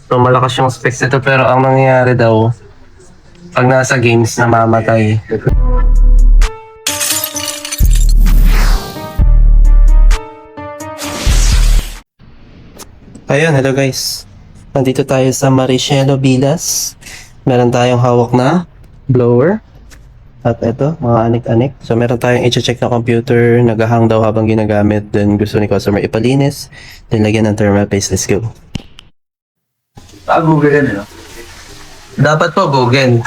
So malakas yung specs nito pero ang nangyayari daw, pag nasa games, namamatay. Ayun, hello guys. Nandito tayo sa Maricelo Villas. Meron tayong hawak na blower. At ito, mga anik-anik. So meron tayong i-check na computer, naghahang daw habang ginagamit. Then gusto ni customer ipalinis. Then lagyan ng thermal paste. Let's go. Google yan, no? Dapat po Google.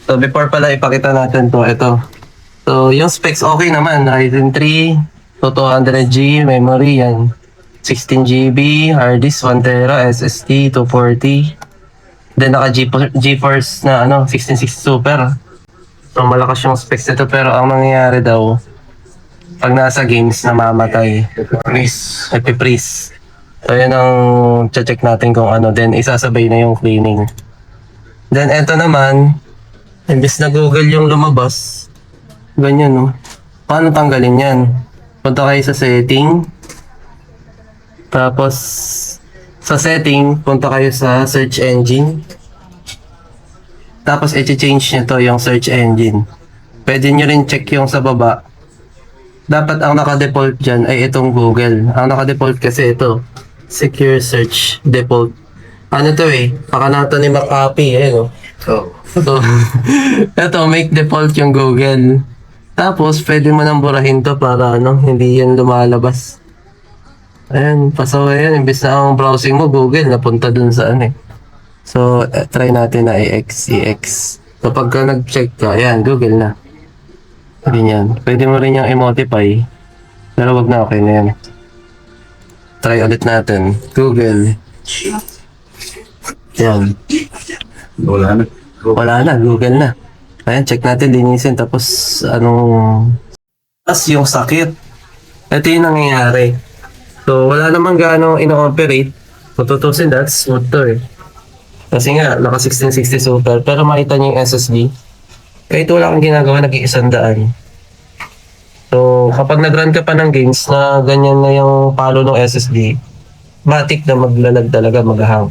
So before pala ipakita natin to, ito. So yung specs okay naman. Ryzen 3, to 200G memory yan. 16GB, hard disk 1TB, SSD 240. Then naka GeForce na 1660 Super. So malakas yung specs nito pero ang nangyayari daw, pag nasa games, namamatay. Freeze. So yun ang check natin kung ano. Then isasabay na yung cleaning. Then eto naman, imbis na Google yung lumabas, ganyan no. Paano tanggalin yan? Punta kayo sa setting. Tapos sa setting, punta kayo sa search engine. Tapos i-change nyo to yung search engine. Pwede nyo rin check yung sa baba. Dapat ang naka-default dyan ay itong Google. Ang naka-default kasi ito, Secure Search Default. Ano to pakanato ni McAfee no? So, ito, make default yung Google. Tapos, pwede mo nang burahin to para hindi yan lumalabas. Ayan, pasaway yan. Imbis na ang browsing mo, Google, napunta dun sa So, try natin na EX. So, pagka nag-check ka, ayan, Google na. Ganyan. Pwede mo rin yung emotify. Pero wag na, okay na yan. Try ulit natin. Google. Ayan. Wala na, Google na. Ayan, check natin, linisin. Tapos, Tapos yung sakit. Ito yung nangyayari. So, wala namang gaano ino-operate. Kung tutusin, that's smooth to Kasi nga, naka 1660 Super. Pero makita niyo yung SSD. Kahit wala kang ginagawa, nag-100. So, kapag nag-run ka pa ng games na ganyan na yung palo ng SSD, matik na maglalag talaga, maghahang.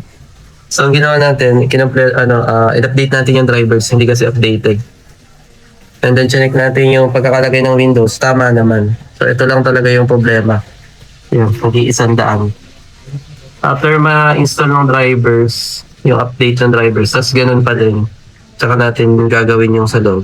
So, ang ginawa natin, in-update natin yung drivers, hindi kasi updated. And then, check natin yung pagkakalagay ng Windows. Tama naman. So, ito lang talaga yung problema. Yung hindi 100. After ma-install ng drivers, yung update ng drivers, tas ganun pa din. Tsaka natin gagawin yung sa loob.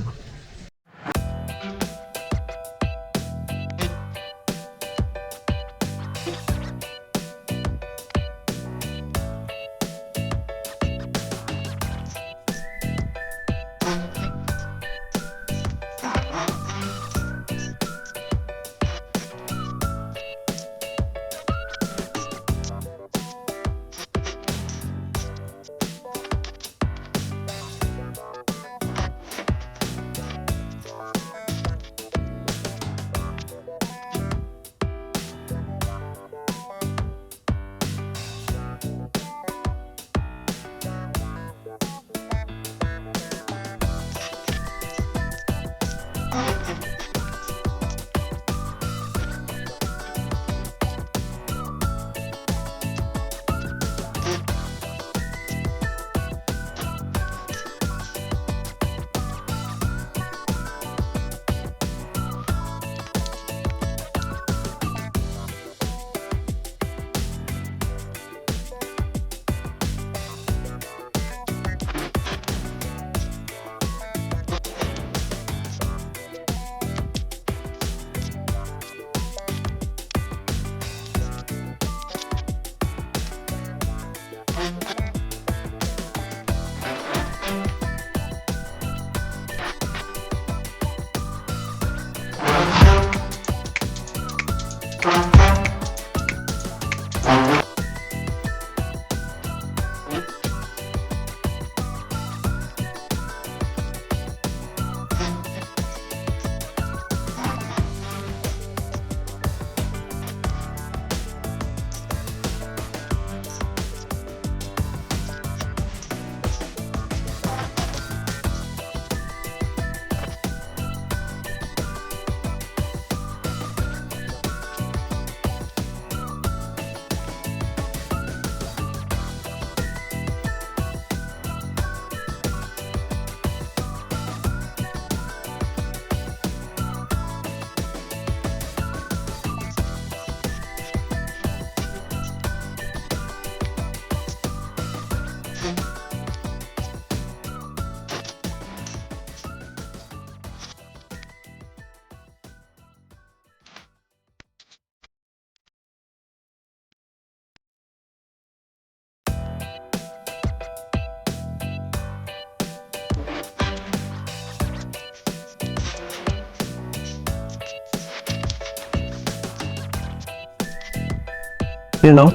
You know?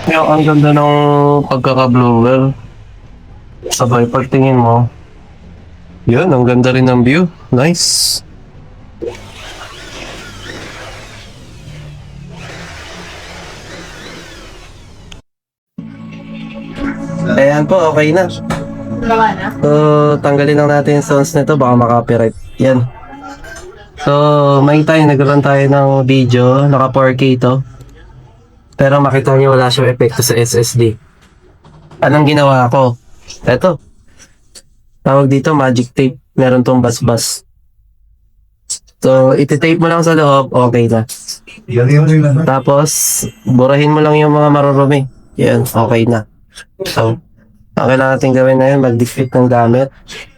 Yung ang ganda ng pagkaka-blower. Sabay, pagtingin mo. Yun, ang ganda rin ng view. Nice. Ayan po, okay na. Gawa na? So, tanggalin lang natin yung sounds nito, baka makapiright. Yan. So, may tayo, nagkaroon tayo ng video, naka 4K to. Pero makita niyo wala siyang epekto sa SSD. Anong ginawa ko? Eto. Tawag dito, magic tape. Meron tong bas-bas. So, iti-tape mo lang sa loob, okay na. Tapos, burahin mo lang yung mga marurumi. Yan, okay na. So, ang kailangan natin gawin na yun, mag-defeat ng gamit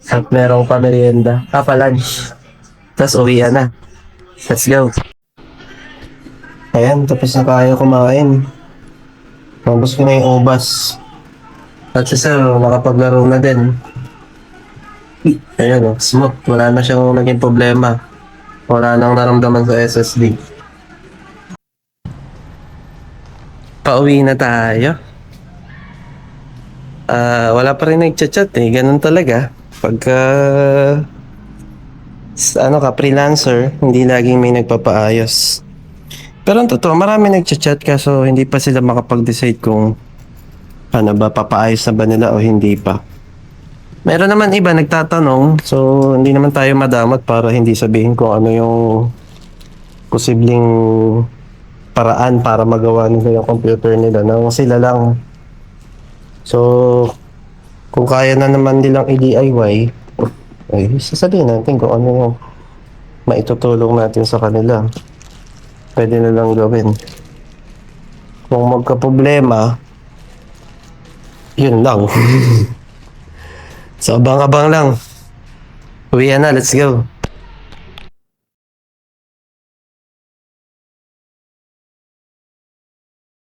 at merong pamerienda. Pa-lunch. Tapos uwian na. Let's go. Ayan, tapos na tayo kumain. Tapos ko na yung ubas. At si Sir, nakapaglaro na din. Ayan o, smooth. Wala na siyang naging problema. Wala nang naramdaman sa SSD. Pauwi na tayo. Wala pa rin nagchat-chat eh. Ganun talaga. Pagka freelancer, hindi laging may nagpapaayos. Pero ang totoo, marami nagchat-chat kaso hindi pa sila makapag-decide kung papaayos na ba nila o hindi pa. Meron naman iba nagtatanong, so hindi naman tayo madamot para hindi sabihin kung ano yung posibleng paraan para magawa nila yung computer nila nang sila lang. So, kung kaya na naman nilang i-DIY, ay sasabihin natin kung ano yung maitutulong natin sa kanila. Pwede na lang gawin. Kung magka-problema, yun lang. So, abang-abang lang. Uwian na, let's go.